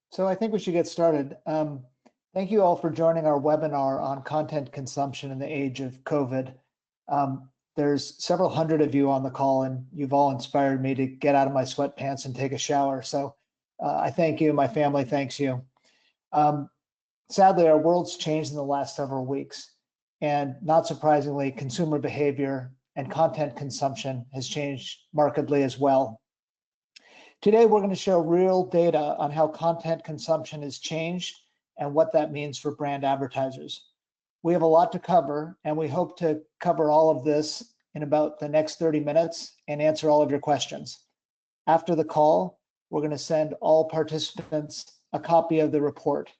So I think we should get started. Thank you all for joining our webinar on content consumption in the age of COVID. There's several hundred of you on the call, and you've all inspired me to get out of my sweatpants and take a shower. So I thank you. My family thanks you. Sadly, our world's changed in the last several weeks, and not surprisingly, consumer behavior and content consumption has changed markedly as well. Today, we're going to show real data on how content consumption has changed and what that means for brand advertisers. We have a lot to cover, and we hope to cover all of this in about the next 30 minutes and answer all of your questions. After the call, we're going to send all participants a copy of the report.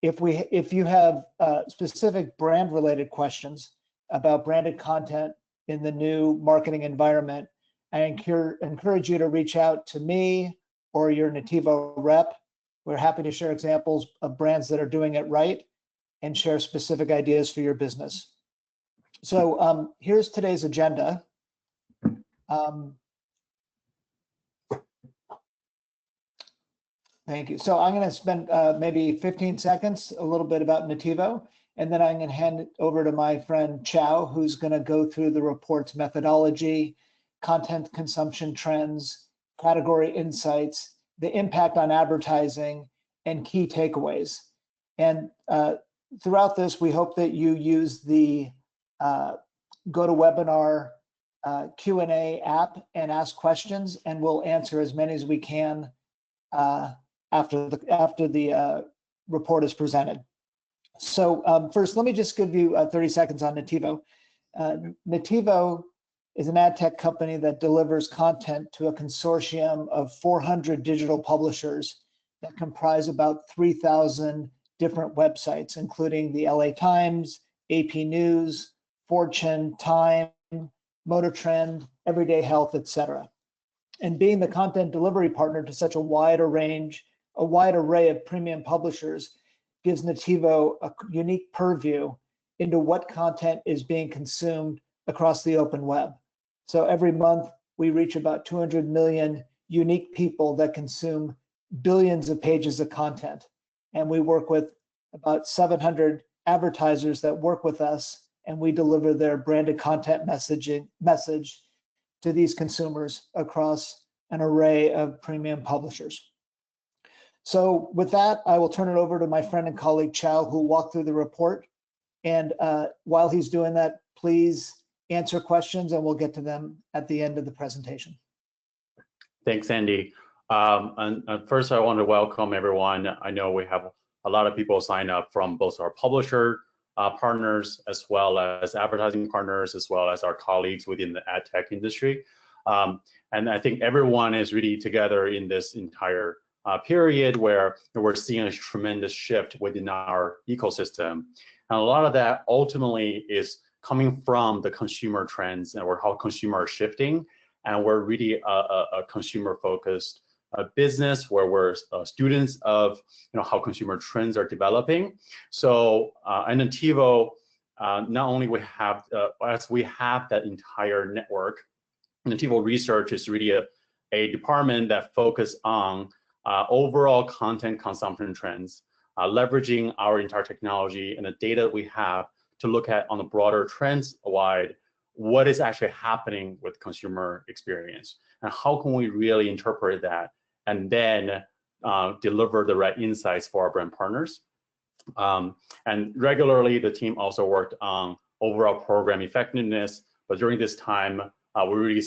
If you have specific brand-related questions about branded content in the new marketing environment, I encourage you to reach out to me or your Nativo rep. We're happy to share examples of brands that are doing it right and share specific ideas for your business. So here's today's agenda. Thank you. So I'm going to spend maybe 15 seconds, a little bit about Nativo, and then I'm going to hand it over to my friend Chow, who's going to go through the report's methodology, content consumption trends, category insights, the impact on advertising, and key takeaways. And throughout this, we hope that you use the GoToWebinar Q&A app and ask questions, and we'll answer as many as we can after the report is presented. So first, let me just give you 30 seconds on Nativo. Nativo is an ad tech company that delivers content to a consortium of 400 digital publishers that comprise about 3,000 different websites, including the LA Times, AP News, Fortune, Time, Motor Trend, Everyday Health, etc. And being the content delivery partner to such a wide array of premium publishers gives Nativo a unique purview into what content is being consumed across the open web. So every month we reach about 200 million unique people that consume billions of pages of content. And we work with about 700 advertisers that work with us, and we deliver their branded content message to these consumers across an array of premium publishers. So with that, I will turn it over to my friend and colleague Chow, who will walk through the report. And while he's doing that, please answer questions and we'll get to them at the end of the presentation. Thanks, Andy. And first, I want to welcome everyone. I know we have a lot of people sign up from both our publisher partners, as well as advertising partners, as well as our colleagues within the ad tech industry. And I think everyone is really together in this entire period where we're seeing a tremendous shift within our ecosystem. And a lot of that ultimately is coming from the consumer trends and how consumers are shifting. And we're really a consumer-focused business where we're students of how consumer trends are developing. So at Nativo, not only as we have that entire network, Nativo Research is really a department that focuses on overall content consumption trends, leveraging our entire technology and the data we have to look at on the broader trends wide, what is actually happening with consumer experience, and how can we really interpret that and then deliver the right insights for our brand partners. And regularly, the team also worked on overall program effectiveness, but during this time, we really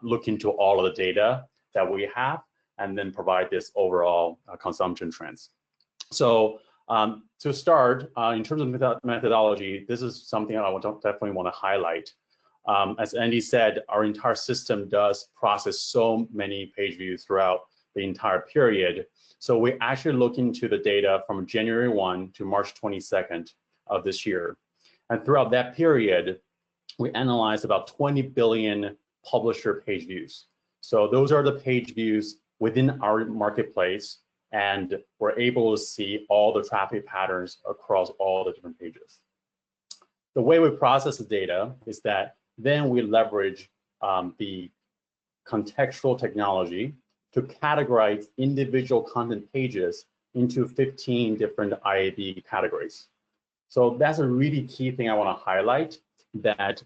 look into all of the data that we have and then provide this overall consumption trends. So to start, in terms of methodology, this is something I definitely want to highlight. As Andy said, our entire system does process so many page views throughout the entire period. So we actually look into the data from January 1 to March 22nd of this year. And throughout that period, we analyzed about 20 billion publisher page views. So those are the page views within our marketplace, and we're able to see all the traffic patterns across all the different pages. The way we process the data is that then we leverage the contextual technology to categorize individual content pages into 15 different IAB categories. So that's a really key thing I want to highlight, that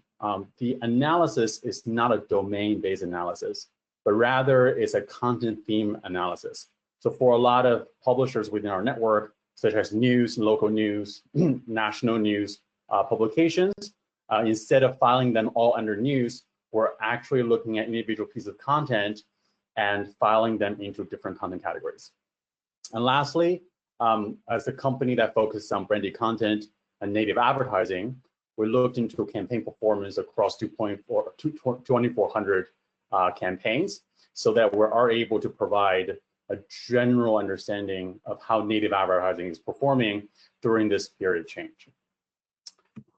the analysis is not a domain-based analysis, but rather it's a content theme analysis. So for a lot of publishers within our network, such as news, local news, national news publications, instead of filing them all under news, we're actually looking at individual pieces of content and filing them into different content categories. And lastly, as a company that focuses on branded content and native advertising, we looked into campaign performance across 2,400 campaigns, so that we are able to provide a general understanding of how native advertising is performing during this period of change.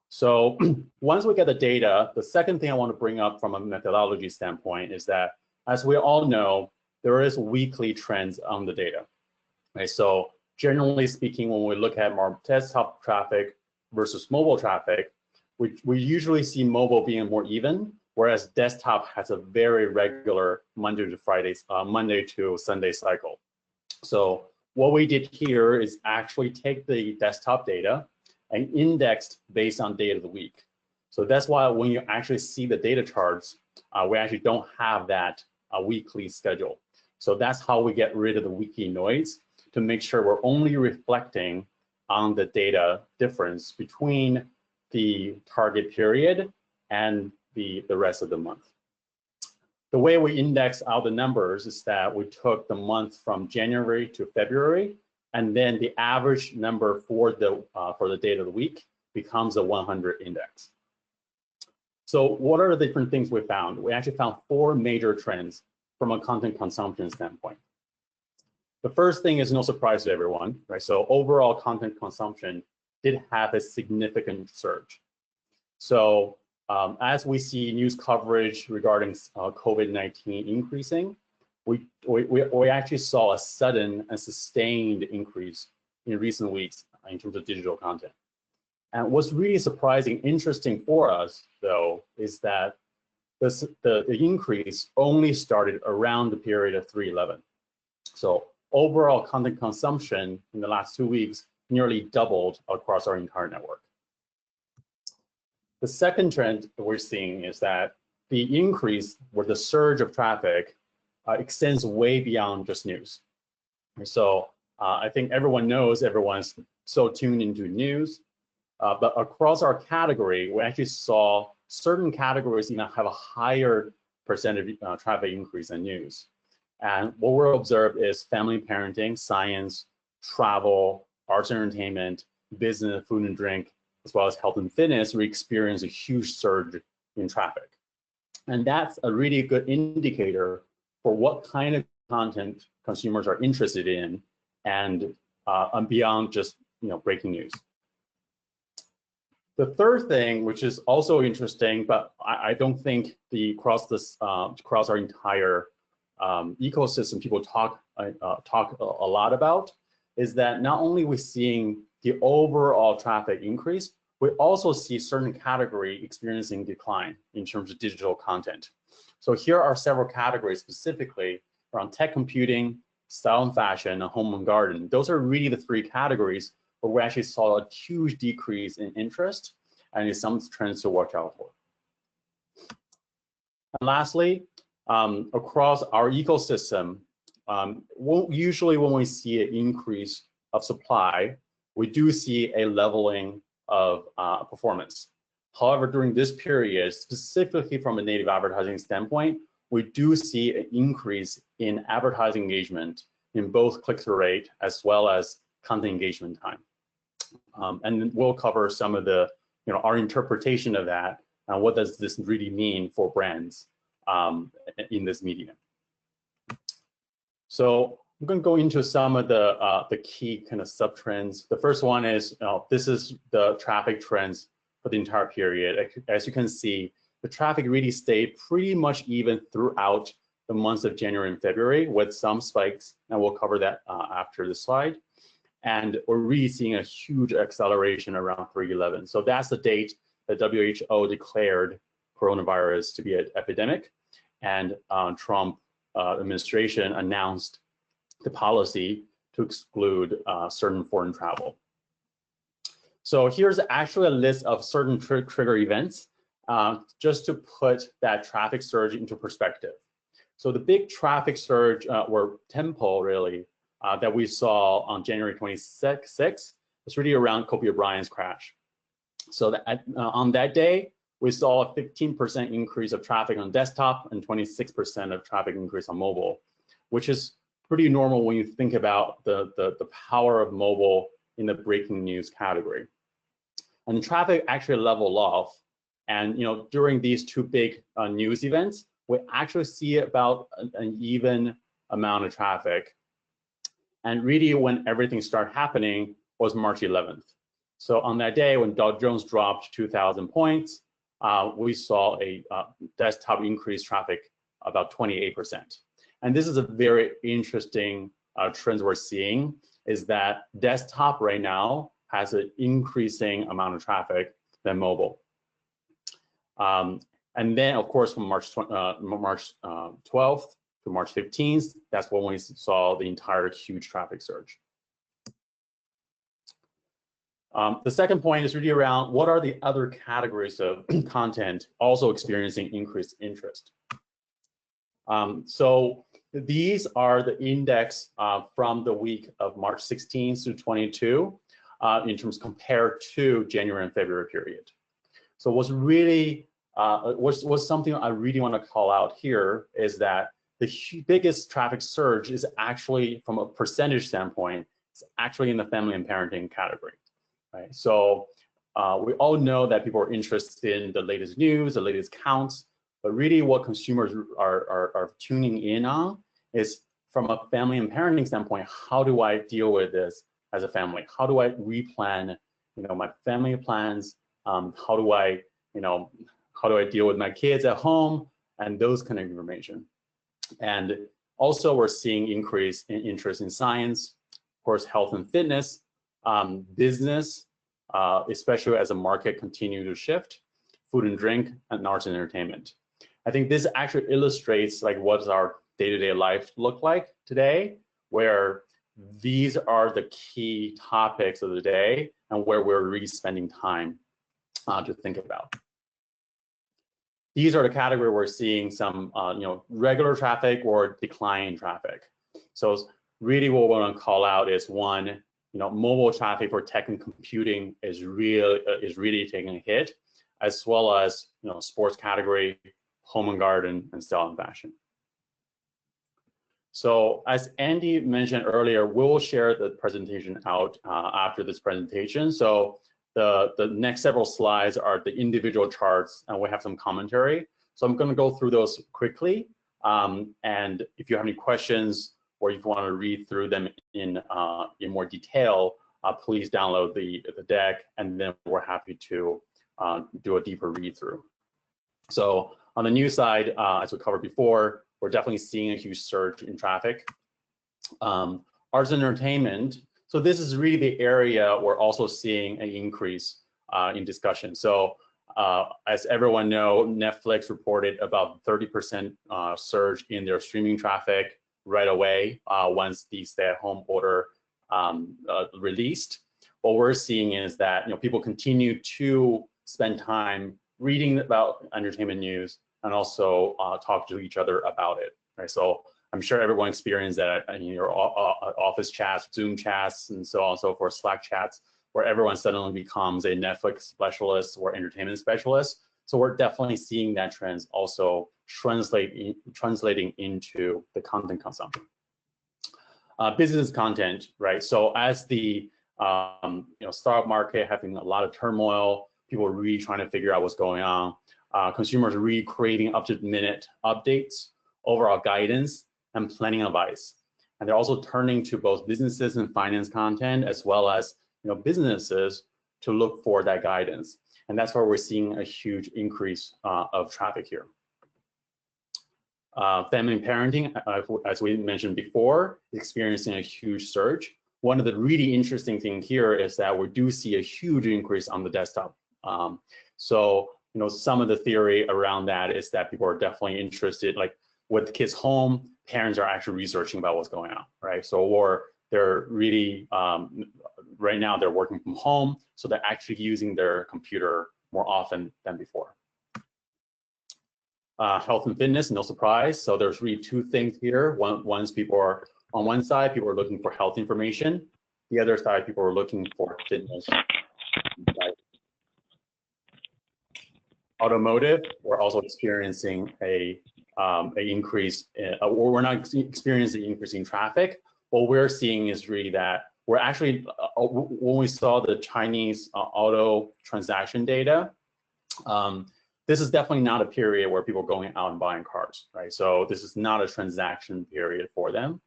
So once we get the data, the second thing I want to bring up from a methodology standpoint is that, as we all know, there is weekly trends on the data. Right? So generally speaking, when we look at more desktop traffic versus mobile traffic, we usually see mobile being more even, whereas desktop has a very regular Monday to Sunday cycle. So what we did here is actually take the desktop data and indexed based on day of the week. So that's why when you actually see the data charts, we actually don't have that weekly schedule. So that's how we get rid of the weekly noise, to make sure we're only reflecting on the data difference between the target period and the rest of the month. The way we index out the numbers is that we took the month from January to February, and then the average number for the date of the week becomes a 100 index. So what are the different things we found? We actually found 4 major trends from a content consumption standpoint. The first thing is no surprise to everyone, right? So overall content consumption did have a significant surge. So as we see news coverage regarding COVID-19 increasing, we actually saw a sudden and sustained increase in recent weeks in terms of digital content. And what's really surprising, interesting for us, though, is that the increase only started around the period of 3/11. So overall content consumption in the last 2 weeks nearly doubled across our entire network. The second trend that we're seeing is that the increase, or the surge of traffic, extends way beyond just news. So I think everyone knows, everyone's so tuned into news, but across our category, we actually saw certain categories even have a higher percentage traffic increase than news. And what we're observed is family parenting, science, travel, arts and entertainment, business, food and drink, as well as health and fitness, we experience a huge surge in traffic. And that's a really good indicator for what kind of content consumers are interested in, and beyond just breaking news. The third thing, which is also interesting, but I don't think across our entire ecosystem people talk a lot about, is that not only we're seeing the overall traffic increase, we also see certain category experiencing decline in terms of digital content. So here are several categories specifically around tech computing, style and fashion, and home and garden. Those are really the 3 categories where we actually saw a huge decrease in interest, and it's some trends to watch out for. And lastly, across our ecosystem, usually when we see an increase of supply, we do see a leveling of performance. However, during this period, specifically from a native advertising standpoint, we do see an increase in advertising engagement in both click-through rate as well as content engagement time. And we'll cover some of the, our interpretation of that, and what does this really mean for brands in this medium. So I'm going to go into some of the key kind of sub-trends. The first one is, this is the traffic trends for the entire period. As you can see, the traffic really stayed pretty much even throughout the months of January and February, with some spikes, and we'll cover that after the slide. And we're really seeing a huge acceleration around 3/11. So that's the date that WHO declared coronavirus to be an epidemic, and Trump administration announced the policy to exclude certain foreign travel. So here's actually a list of certain trigger events, just to put that traffic surge into perspective. So the big traffic surge or tempo really that we saw on January 26th was really around Kobe Bryant's crash. So that, on that day, we saw a 15% increase of traffic on desktop and 26% of traffic increase on mobile, which is pretty normal when you think about the power of mobile in the breaking news category. And traffic actually leveled off. And during these two big news events, we actually see about an even amount of traffic. And really when everything started happening was March 11th. So on that day when Dow Jones dropped 2,000 points, we saw a desktop increase traffic about 28%. And this is a very interesting trend we're seeing, is that desktop right now has an increasing amount of traffic than mobile. And then, of course, from March 12th to March 15th, that's when we saw the entire huge traffic surge. The second point is really around what are the other categories of content also experiencing increased interest. So these are the index from the week of March 16th to 22 in terms compared to January and February period. So what's really what's something I really want to call out here is that the biggest traffic surge is actually, from a percentage standpoint, it's actually in the family and parenting category, right? So we all know that people are interested in the latest news, the latest counts, but really what consumers are tuning in on is, from a family and parenting standpoint, how do I deal with this as a family? How do I replan, my family plans? How do I deal with my kids at home, and those kind of information. And also we're seeing increase in interest in science, of course, health and fitness, business, especially as the market continue to shift, food and drink, and arts and entertainment. I think this actually illustrates like what does our day-to-day life look like today, where these are the key topics of the day and where we're really spending time to think about. These are the category we're seeing some regular traffic or decline in traffic. So really what we want to call out is, one, mobile traffic for tech and computing is really taking a hit, as well as sports category, home and garden, and style and fashion. So as Andy mentioned earlier, we'll share the presentation out after this presentation. So the next several slides are the individual charts, and we have some commentary. So I'm going to go through those quickly. And if you have any questions, or if you want to read through them in more detail, please download the deck, and then we're happy to do a deeper read through. So on the news side, as we covered before, we're definitely seeing a huge surge in traffic. Arts and entertainment. So this is really the area we're also seeing an increase in discussion. So as everyone know, Netflix reported about 30% surge in their streaming traffic right away once the stay-at-home order released. What we're seeing is that people continue to spend time reading about entertainment news and also talk to each other about it. Right? So I'm sure everyone experienced that in your office chats, Zoom chats, and so on and so forth, Slack chats, where everyone suddenly becomes a Netflix specialist or entertainment specialist. So we're definitely seeing that trend also translating into the content consumption. Business content, right? So as the startup market having a lot of turmoil, people are really trying to figure out what's going on. Consumers are really creating up-to-the-minute updates, overall guidance, and planning advice. And they're also turning to both businesses and finance content, as well as businesses, to look for that guidance. And that's where we're seeing a huge increase of traffic here. Family and parenting, as we mentioned before, experiencing a huge surge. One of the really interesting things here is that we do see a huge increase on the desktop. So some of the theory around that is that people are definitely interested, like with the kids home, parents are actually researching about what's going on, right? So, or they're really, right now they're working from home, so they're actually using their computer more often than before. Health and fitness, no surprise. So there's really two things here. One's people are, on one side, people are looking for health information. The other side, people are looking for fitness. Automotive, we're also experiencing a increase, or we're not experiencing increasing traffic. What we're seeing is really that we're actually, when we saw the Chinese auto transaction data, this is definitely not a period where people are going out and buying cars, right? So this is not a transaction period for them.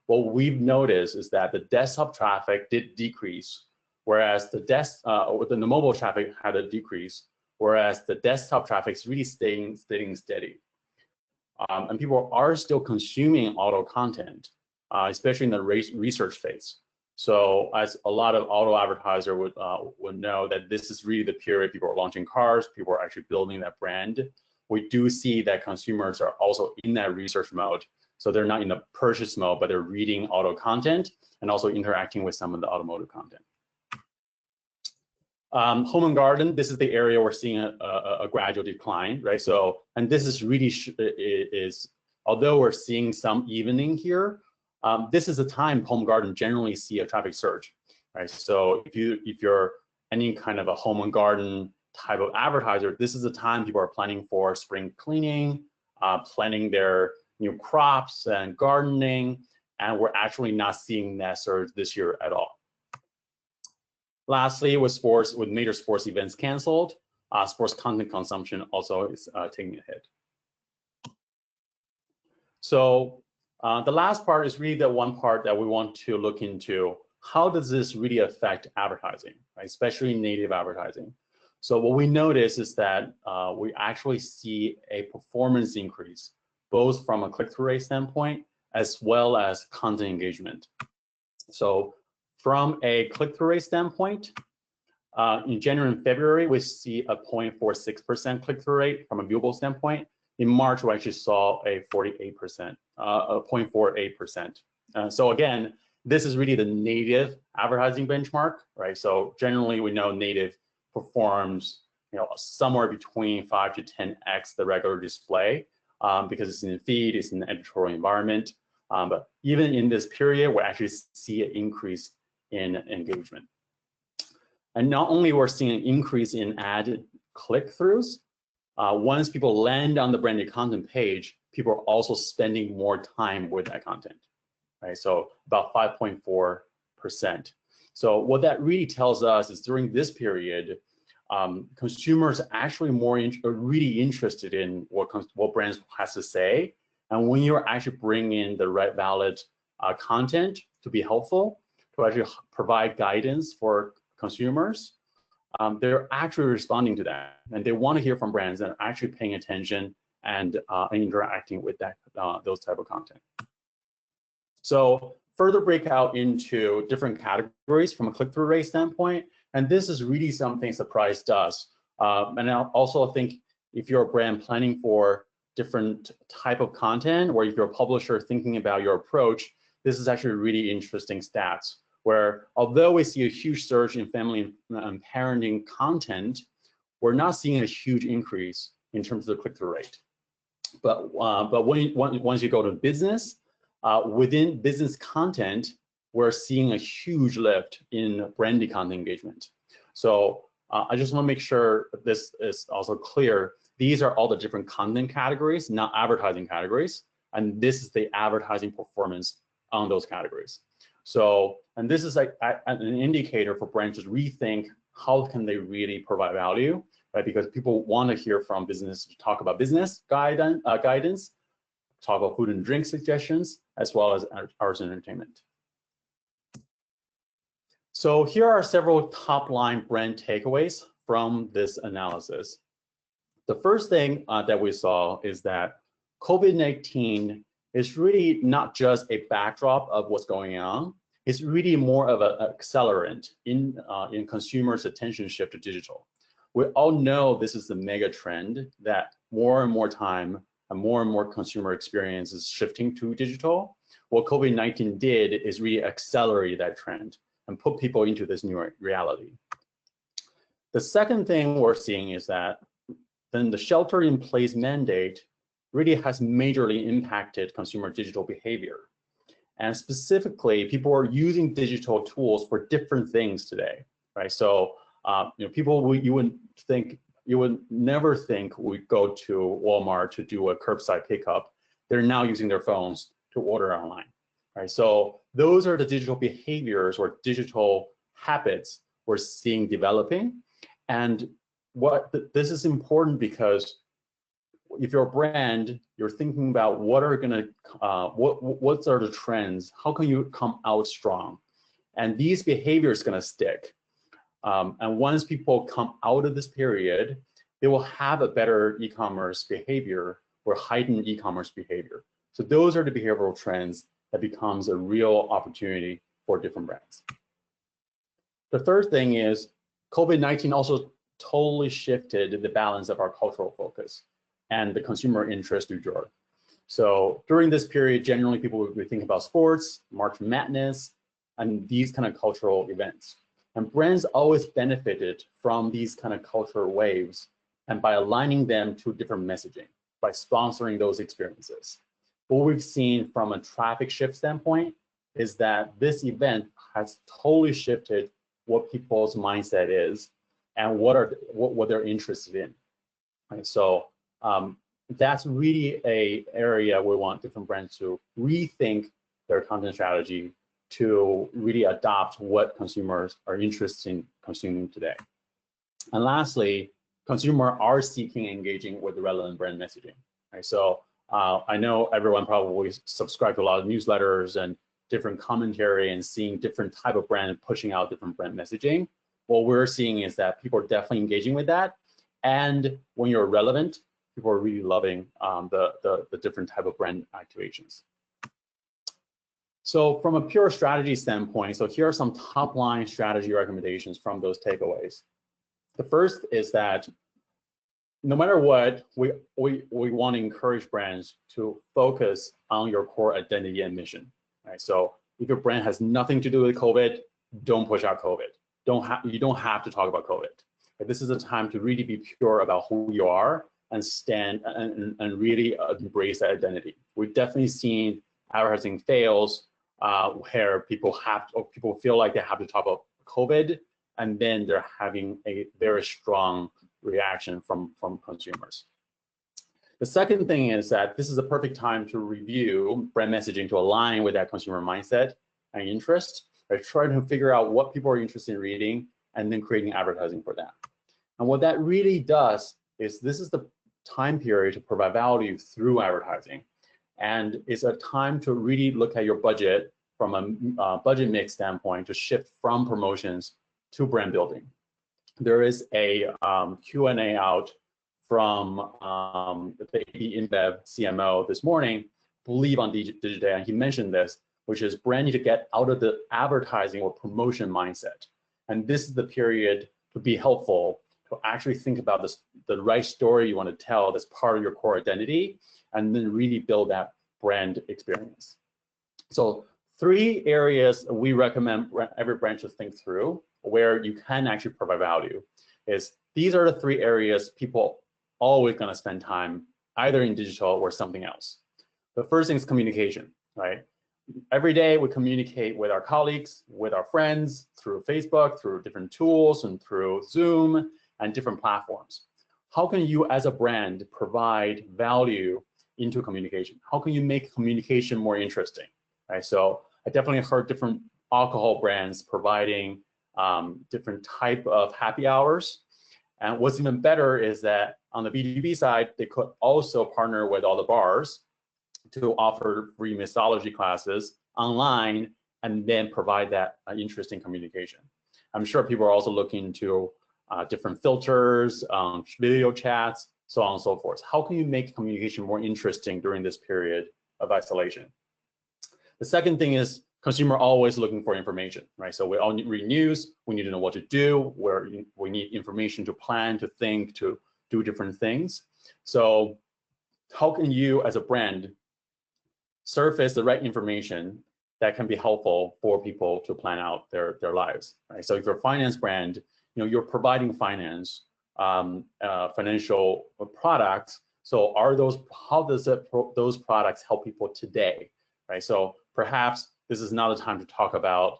What we've noticed is that the desktop traffic did decrease, whereas the mobile traffic had a decrease, whereas the desktop traffic is really staying steady. And people are still consuming auto content, especially in the research phase. So as a lot of auto advertiser would know that this is really the period people are launching cars, people are actually building that brand. We do see that consumers are also in that research mode. So they're not in the purchase mode, but they're reading auto content and also interacting with some of the automotive content. Home and garden, this is the area we're seeing a gradual decline, right? So, and this is really, although we're seeing some evening here, this is a time home garden generally see a traffic surge, right? So if you're any kind of a home and garden type of advertiser, this is the time people are planning for spring cleaning, planning their new crops and gardening, and we're actually not seeing that surge this year at all. Lastly, with major sports events canceled, sports content consumption also is taking a hit. So the last part is really the one part that we want to look into. How does this really affect advertising, right? Especially native advertising? So what we notice is that we actually see a performance increase, both from a click-through rate standpoint, as well as content engagement. So from a click-through rate standpoint, in January and February, we see a 0.46% click-through rate from a viewable standpoint. In March, we actually saw a 0.48%. So again, this is really the native advertising benchmark, right? So generally, we know native performs, somewhere between 5 to 10x the regular display because it's in the feed, it's in the editorial environment. But even in this period, we actually see an increase in engagement. And not only we're seeing an increase in ad click-throughs, once people land on the branded content page, people are also spending more time with that content, right? So about 5.4%. So what that really tells us is during this period, consumers are actually really interested in what brands has to say. And when you're actually bringing in the right valid content to be helpful, to actually provide guidance for consumers, they're actually responding to that. And they want to hear from brands that are actually paying attention and interacting with those type of content. So further breakout into different categories from a click-through rate standpoint. And this is really something surprised us. And I also think if you're a brand planning for different type of content, or if you're a publisher thinking about your approach, this is actually really interesting stats, where although we see a huge surge in family and parenting content, we're not seeing a huge increase in terms of the click-through rate. But once you go to business, within business content, we're seeing a huge lift in branded content engagement. So I just want to make sure this is also clear. These are all the different content categories, not advertising categories. And this is the advertising performance on those categories. So, and this is like an indicator for brands to rethink how can they really provide value, right? Because people want to hear from business, talk about business guidance, talk about food and drink suggestions, as well as arts and entertainment. So here are several top-line brand takeaways from this analysis. The first thing that we saw is that COVID-19 is really not just a backdrop of what's going on. It's really more of an accelerant in consumers' attention shift to digital. We all know this is the mega trend that more and more time and more consumer experience is shifting to digital. What COVID-19 did is really accelerate that trend and put people into this new reality. The second thing we're seeing is that then the shelter-in-place mandate really has majorly impacted consumer digital behavior. And specifically, people are using digital tools for different things today, right? So, people you would never think would go to Walmart to do a curbside pickup. They're now using their phones to order online, right? So those are the digital behaviors or digital habits we're seeing developing. And this is important because if you're a brand, you're thinking about what are the trends, how can you come out strong? And these behaviors gonna stick. And once people come out of this period, they will have a better e-commerce behavior or heightened e-commerce behavior. So those are the behavioral trends that becomes a real opportunity for different brands. The third thing is COVID-19 also totally shifted the balance of our cultural focus and the consumer interest du jour. So during this period, generally people would be thinking about sports, March Madness, and these kind of cultural events. And brands always benefited from these kind of cultural waves and by aligning them to different messaging, by sponsoring those experiences. What we've seen from a traffic shift standpoint is that this event has totally shifted what people's mindset is and what they're interested in. Right? So that's really an area we want different brands to rethink their content strategy to really adopt what consumers are interested in consuming today. And lastly, consumers are seeking engaging with the relevant brand messaging. Right? So I know everyone probably subscribe to a lot of newsletters and different commentary and seeing different type of brand pushing out different brand messaging. What we're seeing is that people are definitely engaging with that. And when you're relevant, people are really loving the different type of brand activations. So from a pure strategy standpoint, so here are some top line strategy recommendations from those takeaways. The first is that no matter what, we want to encourage brands to focus on your core identity and mission. Right? So if your brand has nothing to do with COVID, don't push out COVID. You don't have to talk about COVID. Right? This is a time to really be pure about who you are and stand and really embrace that identity. We've definitely seen advertising fails where people feel like they have to talk about COVID, and then they're having a very strong reaction from consumers. The second thing is that this is a perfect time to review brand messaging to align with that consumer mindset and interest. Right? Trying to figure out what people are interested in reading and then creating advertising for that. And what that really does is this is the time period to provide value through advertising. And it's a time to really look at your budget from a budget mix standpoint to shift from promotions to brand building. There is a Q&A out from the InBev CMO this morning, believe on Digiday, and he mentioned this, which is brand need to get out of the advertising or promotion mindset. And this is the period to be helpful to actually think about the right story you want to tell that's part of your core identity, and then really build that brand experience. So 3 areas we recommend every brand to think through where you can actually provide value is these are the 3 areas people always going to spend time either in digital or something else. The first thing is communication, right? Every day we communicate with our colleagues, with our friends, through Facebook, through different tools, and through Zoom and different platforms. How can you as a brand provide value into communication? How can you make communication more interesting? Right? So I definitely heard different alcohol brands providing different type of happy hours. And what's even better is that on the B2B side, they could also partner with all the bars to offer free mixology classes online and then provide that interesting communication. I'm sure people are also looking into different filters, video chats, so on and so forth. How can you make communication more interesting during this period of isolation? The second thing is consumer always looking for information, right? So we all read news, we need to know what to do, we need information to plan, to think, to do different things. So how can you as a brand surface the right information that can be helpful for people to plan out their lives, right? So if you're a finance brand, you're providing finance, financial products. So how does those products help people today, right? So perhaps this is not the time to talk about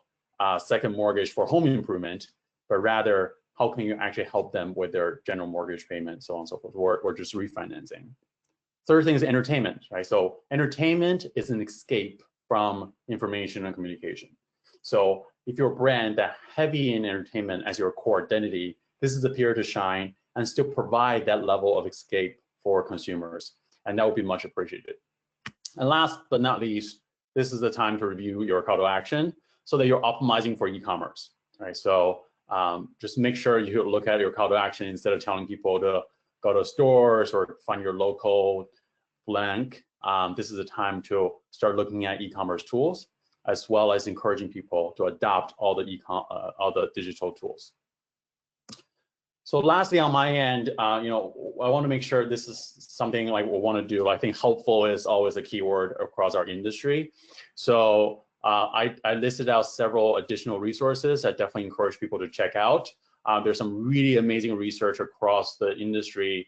second mortgage for home improvement, but rather how can you actually help them with their general mortgage payment, so on and so forth, or just refinancing. Third thing is entertainment, right? So entertainment is an escape from information and communication. So if you're a brand that heavy in entertainment as your core identity, this is the period to shine and still provide that level of escape for consumers, and that would be much appreciated. And last but not least, this is the time to review your call to action so that you're optimizing for e-commerce, right? So just make sure you look at your call to action instead of telling people to go to stores or find your local blank. This is a time to start looking at e-commerce tools, as well as encouraging people to adopt all the digital tools. So lastly, on my end, I want to make sure this is something like we want to do. I think helpful is always a keyword across our industry. So I listed out several additional resources that definitely encourage people to check out. There's some really amazing research across the industry.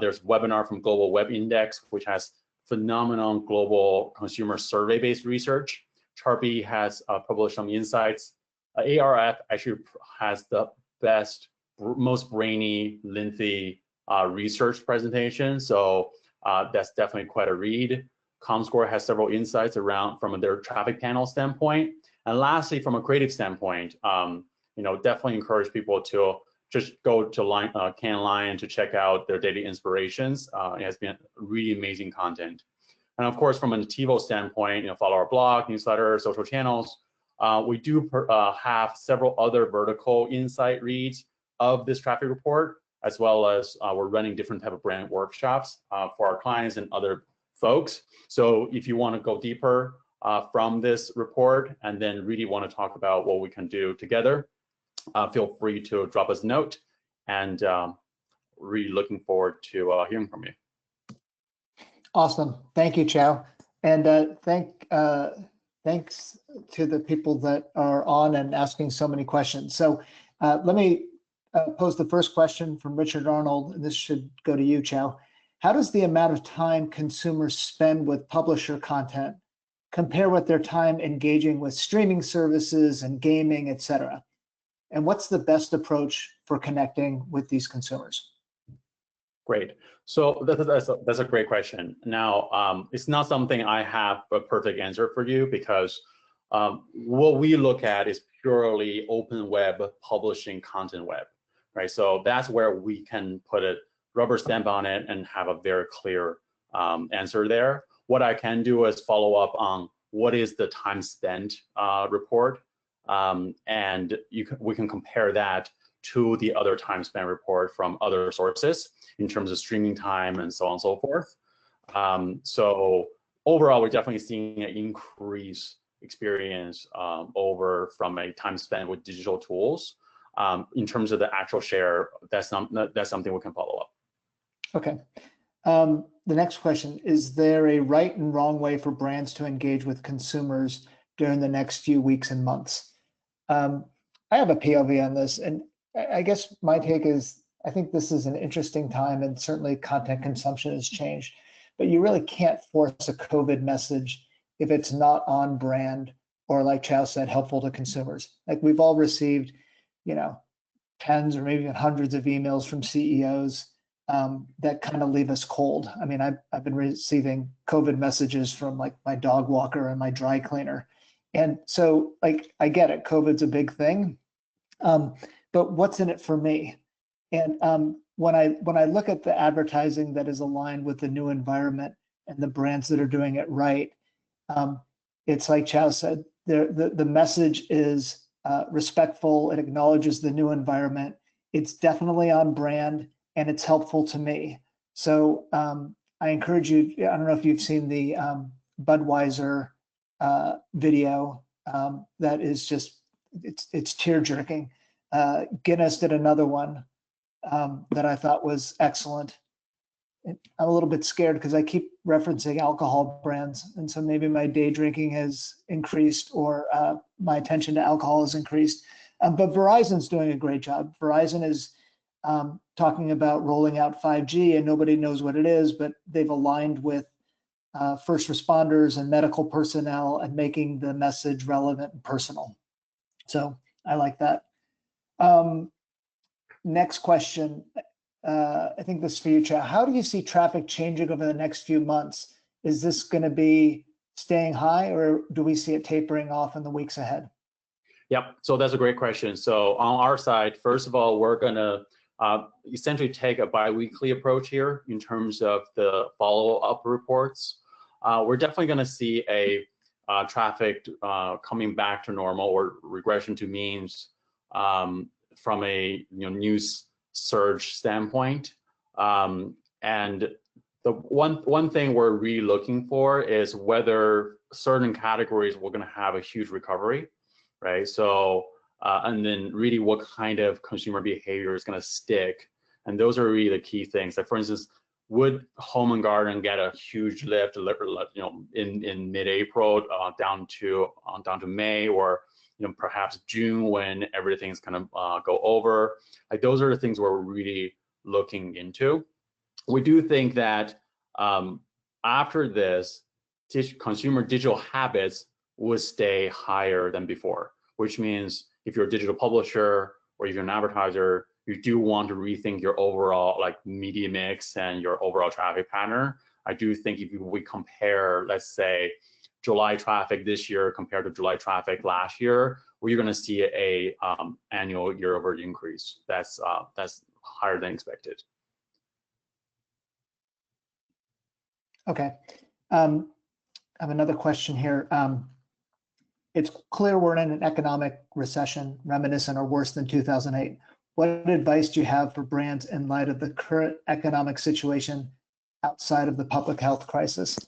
There's a webinar from Global Web Index, which has phenomenal global consumer survey-based research. Chartbeat has published some insights. ARF actually has the best, most brainy, lengthy research presentation. So that's definitely quite a read. Comscore has several insights around from their traffic panel standpoint. And lastly, from a creative standpoint, definitely encourage people to just go to Cannes Lion to check out their daily inspirations. It has been really amazing content. And of course, from a Nativo standpoint, follow our blog, newsletter, social channels. We do have several other vertical insight reads of this traffic report, as well as we're running different type of brand workshops for our clients and other folks. So if you want to go deeper from this report and then really want to talk about what we can do together, feel free to drop us a note, and really looking forward to hearing from you. Awesome. Thank you, Chao. And thanks to the people that are on and asking so many questions. So let me pose the first question from Richard Arnold, and this should go to you, Chao. How does the amount of time consumers spend with publisher content compare with their time engaging with streaming services and gaming, et cetera? And what's the best approach for connecting with these consumers? Great. So that's a great question. Now, it's not something I have a perfect answer for you, because what we look at is purely open web publishing content web, right? So that's where we can put a rubber stamp on it and have a very clear answer there. What I can do is follow up on what is the time spent report, and we can compare that to the other time spent report from other sources in terms of streaming time and so on and so forth. So overall, we're definitely seeing an increased experience from a time spent with digital tools. In terms of the actual share, that's something we can follow up. Okay. The next question, is there a right and wrong way for brands to engage with consumers during the next few weeks and months? I have a POV on this, and I guess my take is, I think this is an interesting time, and certainly content consumption has changed, but you really can't force a COVID message if it's not on brand or, like Chao said, helpful to consumers. Like, we've all received, tens or maybe even hundreds of emails from CEOs that kind of leave us cold. I mean, I've been receiving COVID messages from like my dog walker and my dry cleaner. And so, like, I get it, COVID's a big thing, but what's in it for me? And when I look at the advertising that is aligned with the new environment and the brands that are doing it right, it's like Chao said, the message is respectful. It acknowledges the new environment. It's definitely on brand, and it's helpful to me. So I encourage you, I don't know if you've seen the Budweiser video that is just, it's tear-jerking. Guinness did another one that I thought was excellent. I'm a little bit scared because I keep referencing alcohol brands, and so maybe my day drinking has increased, or my attention to alcohol has increased. But Verizon's doing a great job. Verizon is talking about rolling out 5G, and nobody knows what it is, but they've aligned with first responders and medical personnel and making the message relevant and personal. So I like that. Next question. I think this is for you, Chad. How do you see traffic changing over the next few months? Is this going to be staying high, or do we see it tapering off in the weeks ahead? Yep, so that's a great question. So on our side, first of all, we're going to essentially take a bi-weekly approach here in terms of the follow-up reports. We're definitely going to see a traffic coming back to normal or regression to means from a news surge standpoint. And the one thing we're really looking for is whether certain categories we're going to have a huge recovery, right? So and then really what kind of consumer behavior is going to stick, and those are really the key things. Like, for instance, would home and garden get a huge lift, in mid-April down to May, or perhaps June when everything's gonna go over? Like, those are the things we're really looking into. We do think that after this, consumer digital habits would stay higher than before, which means if you're a digital publisher or if you're an advertiser, you do want to rethink your overall media mix and your overall traffic pattern. I do think if we compare, let's say, July traffic this year compared to July traffic last year, we're going to see a annual year-over-year increase that's higher than expected. Okay, I have another question here. It's clear we're in an economic recession reminiscent or worse than 2008. What advice do you have for brands in light of the current economic situation outside of the public health crisis?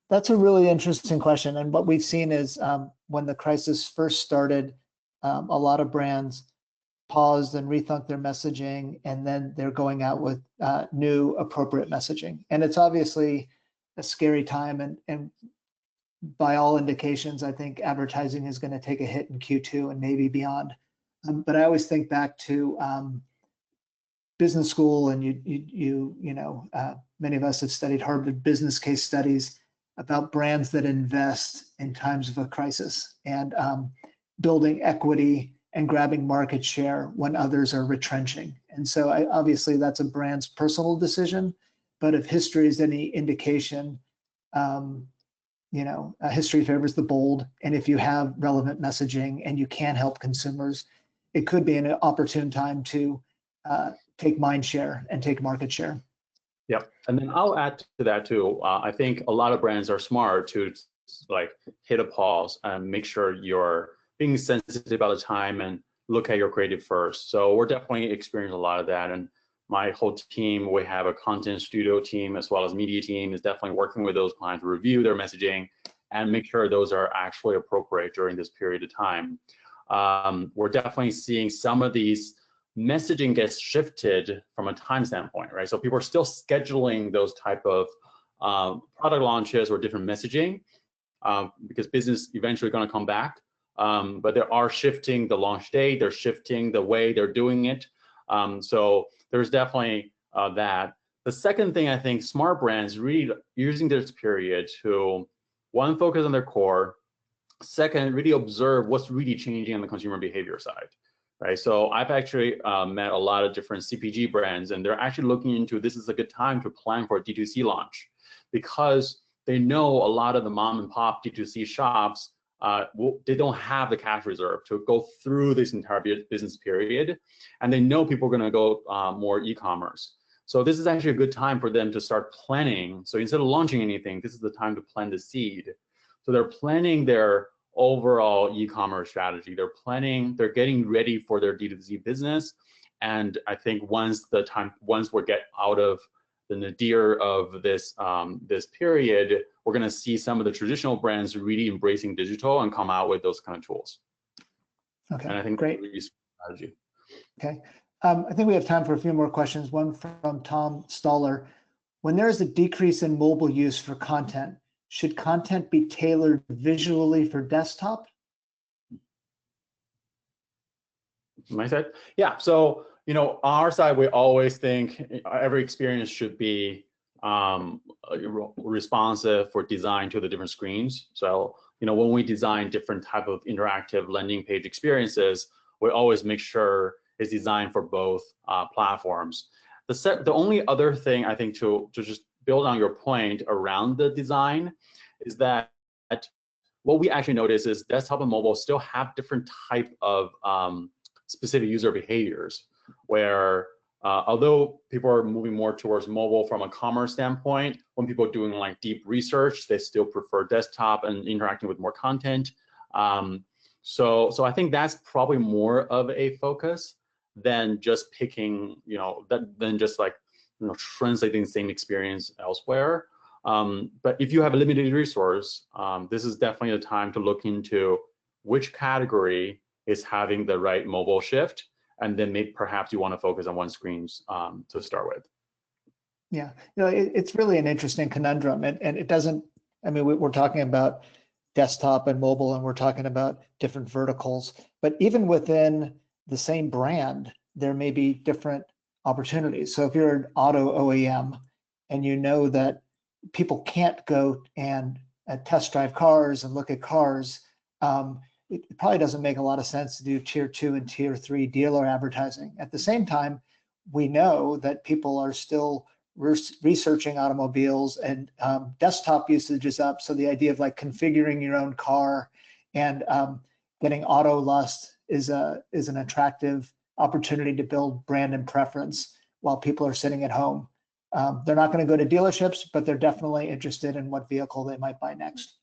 That's a really interesting question. And what we've seen is when the crisis first started, a lot of brands paused and rethunk their messaging, and then they're going out with new appropriate messaging. And it's obviously a scary time, and by all indications, I think advertising is going to take a hit in Q2 and maybe beyond. But I always think back to business school, and many of us have studied Harvard business case studies about brands that invest in times of a crisis and building equity and grabbing market share when others are retrenching. And so obviously that's a brand's personal decision, but if history is any indication, history favors the bold. And if you have relevant messaging and you can help consumers, it could be an opportune time to take mind share and take market share. Yep, and then I'll add to that too. I think a lot of brands are smart to hit a pause and make sure you're being sensitive about the time and look at your creative first. So we're definitely experiencing a lot of that. And my whole team, we have a content studio team as well as media team, is definitely working with those clients to review their messaging and make sure those are actually appropriate during this period of time. We're definitely seeing some of these messaging gets shifted from a time standpoint, right? So people are still scheduling those type of product launches or different messaging because business eventually going to come back. But they are shifting the launch date, they're shifting the way they're doing it. So there's definitely that. The second thing, I think smart brands really using this period to, one, focus on their core, second, really observe what's really changing on the consumer behavior side. Right, so I've actually met a lot of different CPG brands, and they're actually looking into this is a good time to plan for a D2C launch because they know a lot of the mom and pop D2C shops, they don't have the cash reserve to go through this entire business period, and they know people are going to go more e-commerce. So this is actually a good time for them to start planning. So instead of launching anything, this is the time to plant the seed. So they're planning their overall e-commerce strategy. They're getting ready for their D2C business. And I think once we get out of the nadir of this this period, we're going to see some of the traditional brands really embracing digital and come out with those kind of tools. Okay, and I think great. that's a really strategy. Okay, I think we have time for a few more questions. One from Tom Stoller. When there is a decrease in mobile use for content, should content be tailored visually for desktop? My side? Yeah, so, you know, our side, we always think every experience should be responsive for design to the different screens. So, you know, when we design different type of interactive landing page experiences, we always make sure it's designed for both platforms. The only other thing I think to just build on your point around the design is that what we actually notice is desktop and mobile still have different type of specific user behaviors, where although people are moving more towards mobile from a commerce standpoint, when people are doing like deep research, they still prefer desktop and interacting with more content. So I think that's probably more of a focus than just picking, you know, than just like, you know, translating the same experience elsewhere. But if you have a limited resource, this is definitely a time to look into which category is having the right mobile shift, and then maybe perhaps you want to focus on one screens to start with. Yeah, you know, it's really an interesting conundrum, and it doesn't. I mean, we're talking about desktop and mobile, and we're talking about different verticals, but even within the same brand, there may be different opportunities. So if you're an auto OEM and you know that people can't go and test drive cars and look at cars, it probably doesn't make a lot of sense to do tier 2 and tier 3 dealer advertising. At the same time, we know that people are still researching automobiles, and desktop usage is up. So the idea of like configuring your own car and getting auto lust is an attractive opportunity to build brand and preference while people are sitting at home. They're not going to go to dealerships, but they're definitely interested in what vehicle they might buy next.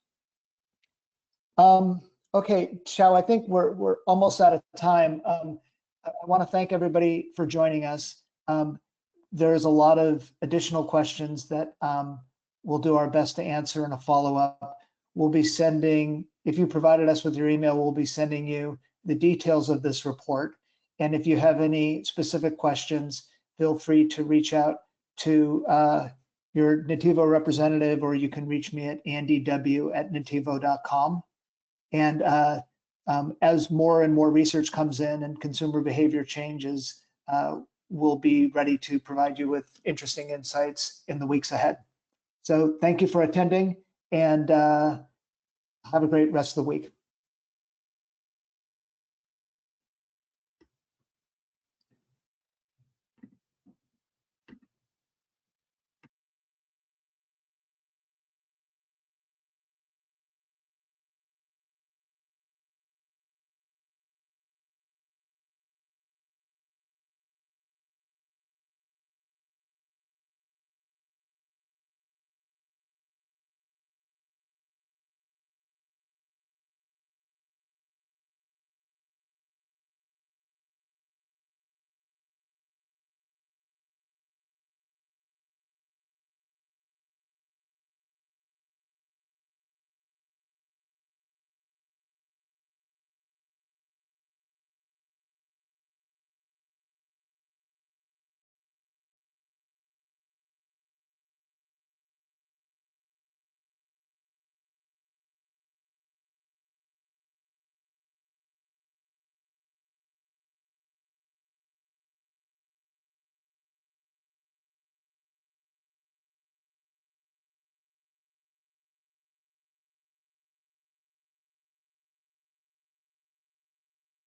Okay, Xiao, I think we're almost out of time. I want to thank everybody for joining us. There's a lot of additional questions that we'll do our best to answer in a follow-up. We'll be sending, if you provided us with your email, we'll be sending you the details of this report. And if you have any specific questions, feel free to reach out to your Nativo representative, or you can reach me at andyw@nativo.com. And as more and more research comes in and consumer behavior changes, we'll be ready to provide you with interesting insights in the weeks ahead. So thank you for attending, and have a great rest of the week.